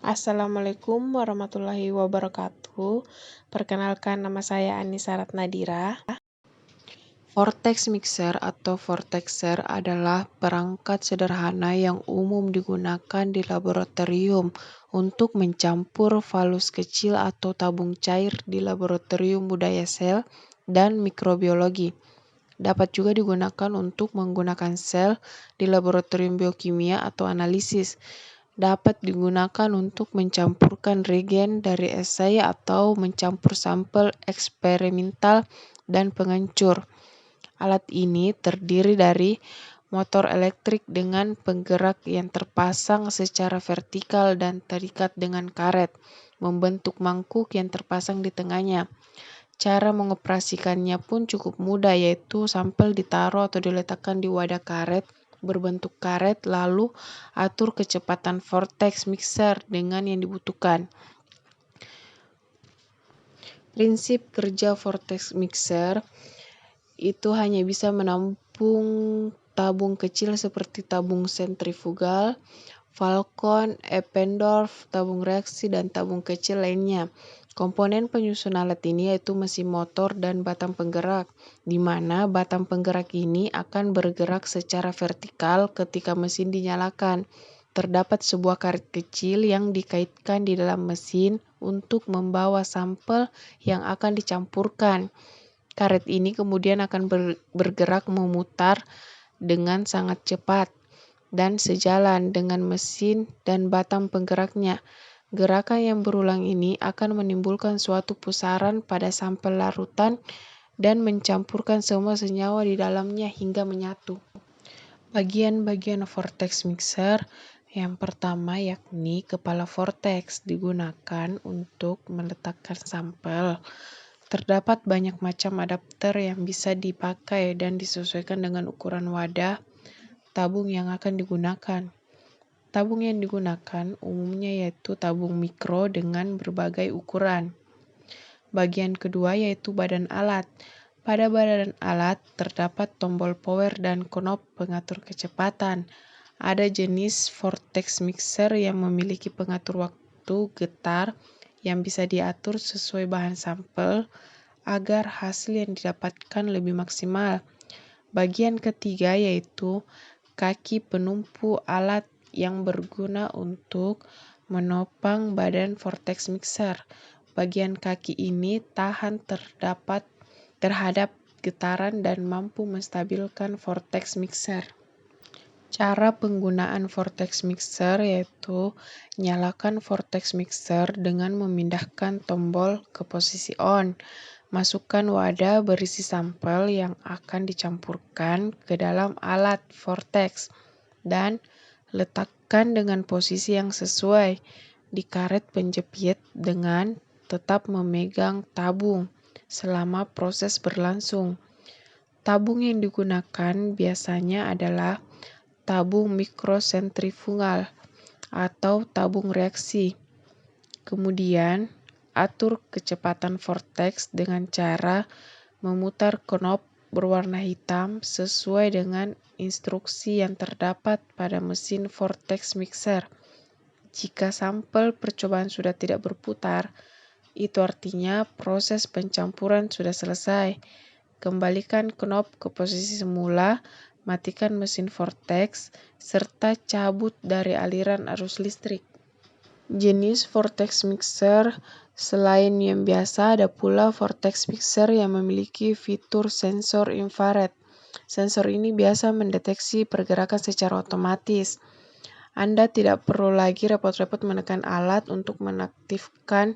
Assalamualaikum warahmatullahi wabarakatuh. Perkenalkan, nama saya Anissa Ratnadira. Vortex mixer atau vortexer adalah perangkat sederhana yang umum digunakan di laboratorium untuk mencampur falus kecil atau tabung cair di laboratorium budaya sel dan mikrobiologi. Dapat juga digunakan untuk menggunakan sel di laboratorium biokimia atau analisis. Dapat digunakan untuk mencampurkan regen dari esai atau mencampur sampel eksperimental dan pengencur. Alat ini terdiri dari motor elektrik dengan penggerak yang terpasang secara vertikal dan terikat dengan karet, membentuk mangkuk yang terpasang di tengahnya. Cara mengoperasikannya pun cukup mudah, yaitu sampel ditaruh atau diletakkan di wadah karet berbentuk karet, lalu atur kecepatan vortex mixer dengan yang dibutuhkan. Prinsip kerja vortex mixer itu hanya bisa menampung tabung kecil seperti tabung sentrifugal, Falcon, Eppendorf, tabung reaksi, dan tabung kecil lainnya. Komponen penyusun alat ini yaitu mesin motor dan batang penggerak, di mana batang penggerak ini akan bergerak secara vertikal ketika mesin dinyalakan. Terdapat sebuah karet kecil yang dikaitkan di dalam mesin untuk membawa sampel yang akan dicampurkan. Karet ini kemudian akan bergerak memutar dengan sangat cepat dan sejalan dengan mesin dan batang penggeraknya. Gerakan yang berulang ini akan menimbulkan suatu pusaran pada sampel larutan dan mencampurkan semua senyawa di dalamnya hingga menyatu. Bagian-bagian vortex mixer yang pertama yakni kepala vortex digunakan untuk meletakkan sampel. Terdapat banyak macam adapter yang bisa dipakai dan disesuaikan dengan ukuran wadah tabung yang akan digunakan. Tabung yang digunakan umumnya yaitu tabung mikro dengan berbagai ukuran. Bagian kedua yaitu badan alat. Pada badan alat terdapat tombol power dan knob pengatur kecepatan. Ada jenis vortex mixer yang memiliki pengatur waktu getar yang bisa diatur sesuai bahan sampel agar hasil yang didapatkan lebih maksimal. Bagian ketiga yaitu kaki penumpu alat yang berguna untuk menopang badan vortex mixer. Bagian kaki ini tahan terhadap getaran dan mampu menstabilkan vortex mixer. Cara penggunaan vortex mixer yaitu nyalakan vortex mixer dengan memindahkan tombol ke posisi on. Masukkan wadah berisi sampel yang akan dicampurkan ke dalam alat vortex dan letakkan dengan posisi yang sesuai di karet penjepit dengan tetap memegang tabung selama proses berlangsung. Tabung yang digunakan biasanya adalah tabung mikrosentrifugal atau tabung reaksi. Kemudian, atur kecepatan vortex dengan cara memutar knob berwarna hitam sesuai dengan instruksi yang terdapat pada mesin vortex mixer. Jika sampel percobaan sudah tidak berputar, itu artinya proses pencampuran sudah selesai. Kembalikan knob ke posisi semula, matikan mesin vortex, serta cabut dari aliran arus listrik. Jenis vortex mixer selain yang biasa, ada pula vortex mixer yang memiliki fitur sensor infrared. Sensor ini biasa mendeteksi pergerakan secara otomatis. Anda tidak perlu lagi repot-repot menekan alat untuk menaktifkan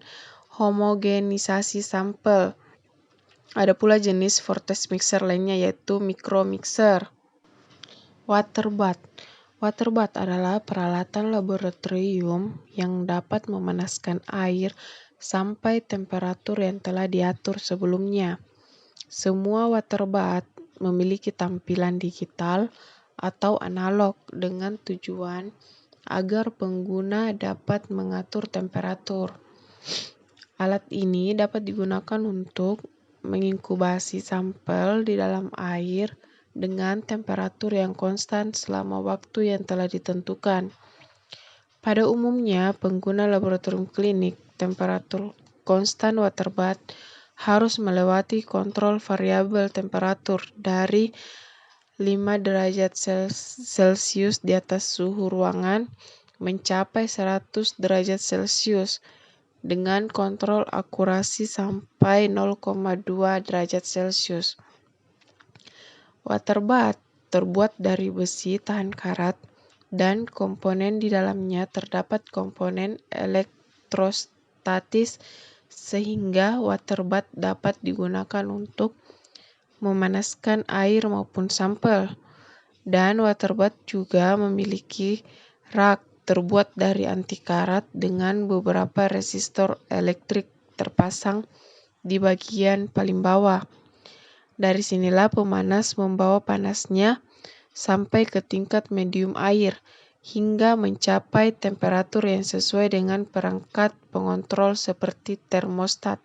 homogenisasi sampel. Ada pula jenis vortex mixer lainnya yaitu micro mixer. Water bath. Water bath adalah peralatan laboratorium yang dapat memanaskan air sampai temperatur yang telah diatur sebelumnya. Semua water bath memiliki tampilan digital atau analog dengan tujuan agar pengguna dapat mengatur temperatur. Alat ini dapat digunakan untuk menginkubasi sampel di dalam air dengan temperatur yang konstan selama waktu yang telah ditentukan. Pada umumnya, pengguna laboratorium klinik temperatur konstan water bath harus melewati kontrol variabel temperatur dari 5 derajat Celcius di atas suhu ruangan mencapai 100 derajat Celcius dengan kontrol akurasi sampai 0,2 derajat Celcius. Water bath terbuat dari besi tahan karat dan komponen di dalamnya terdapat komponen elektrostatis sehingga water bath dapat digunakan untuk memanaskan air maupun sampel. Dan water bath juga memiliki rak terbuat dari anti karat dengan beberapa resistor elektrik terpasang di bagian paling bawah. Dari sinilah pemanas membawa panasnya sampai ke tingkat medium air hingga mencapai temperatur yang sesuai dengan perangkat pengontrol seperti termostat.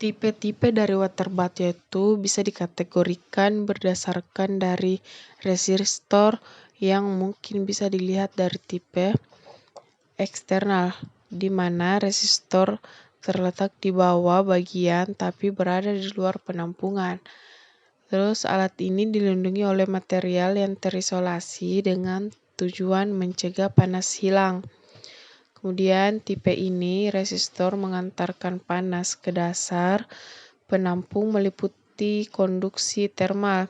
Tipe-tipe dari water bath yaitu bisa dikategorikan berdasarkan dari resistor yang mungkin bisa dilihat dari tipe eksternal, di mana resistor terletak di bawah bagian tapi berada di luar penampungan. Terus alat ini dilindungi oleh material yang terisolasi dengan tujuan mencegah panas hilang. Kemudian tipe ini resistor mengantarkan panas ke dasar penampung meliputi konduksi termal.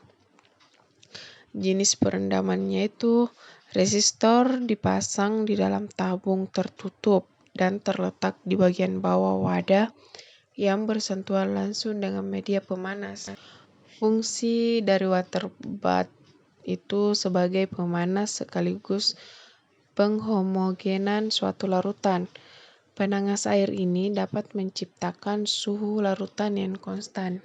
Jenis perendamannya itu resistor dipasang di dalam tabung tertutup dan terletak di bagian bawah wadah yang bersentuhan langsung dengan media pemanas. Fungsi dari water bath itu sebagai pemanas sekaligus penghomogenan suatu larutan. Penangas air ini dapat menciptakan suhu larutan yang konstan.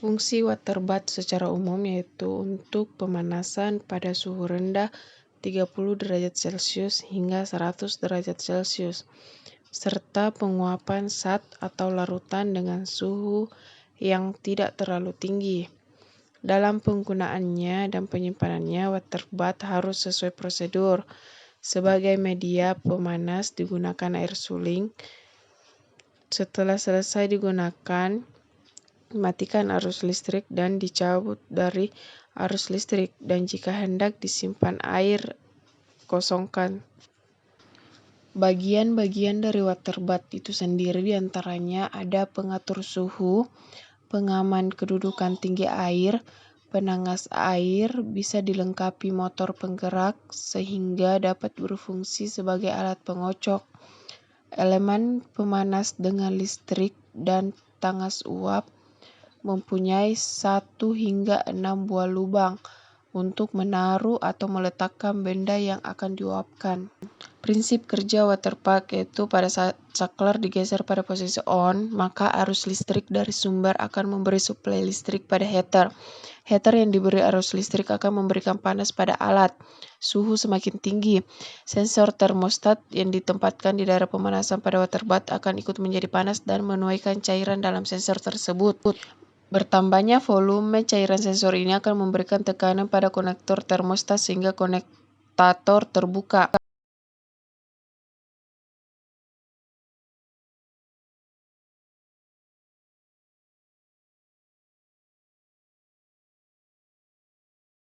Fungsi water bath secara umum yaitu untuk pemanasan pada suhu rendah 30 derajat Celcius hingga 100 derajat Celcius, serta penguapan zat atau larutan dengan suhu yang tidak terlalu tinggi. Dalam penggunaannya dan penyimpanannya, water bath harus sesuai prosedur. Sebagai media pemanas digunakan air suling. Setelah selesai digunakan, matikan arus listrik dan dicabut dari arus listrik, dan jika hendak disimpan air, kosongkan. Bagian-bagian dari water bath itu sendiri diantaranya ada pengatur suhu, pengaman kedudukan tinggi air, penangas air, bisa dilengkapi motor penggerak sehingga dapat berfungsi sebagai alat pengocok, elemen pemanas dengan listrik, dan tangas uap mempunyai 1 hingga 6 buah lubang untuk menaruh atau meletakkan benda yang akan diuapkan. Prinsip kerja water bath yaitu pada saat saklar digeser pada posisi on, maka arus listrik dari sumber akan memberi suplai listrik pada heater. Heater yang diberi arus listrik akan memberikan panas pada alat. Suhu semakin tinggi, sensor termostat yang ditempatkan di daerah pemanasan pada water bath akan ikut menjadi panas dan menuaikan cairan dalam sensor tersebut. Bertambahnya volume cairan sensor ini akan memberikan tekanan pada konektor termostat sehingga konektor terbuka.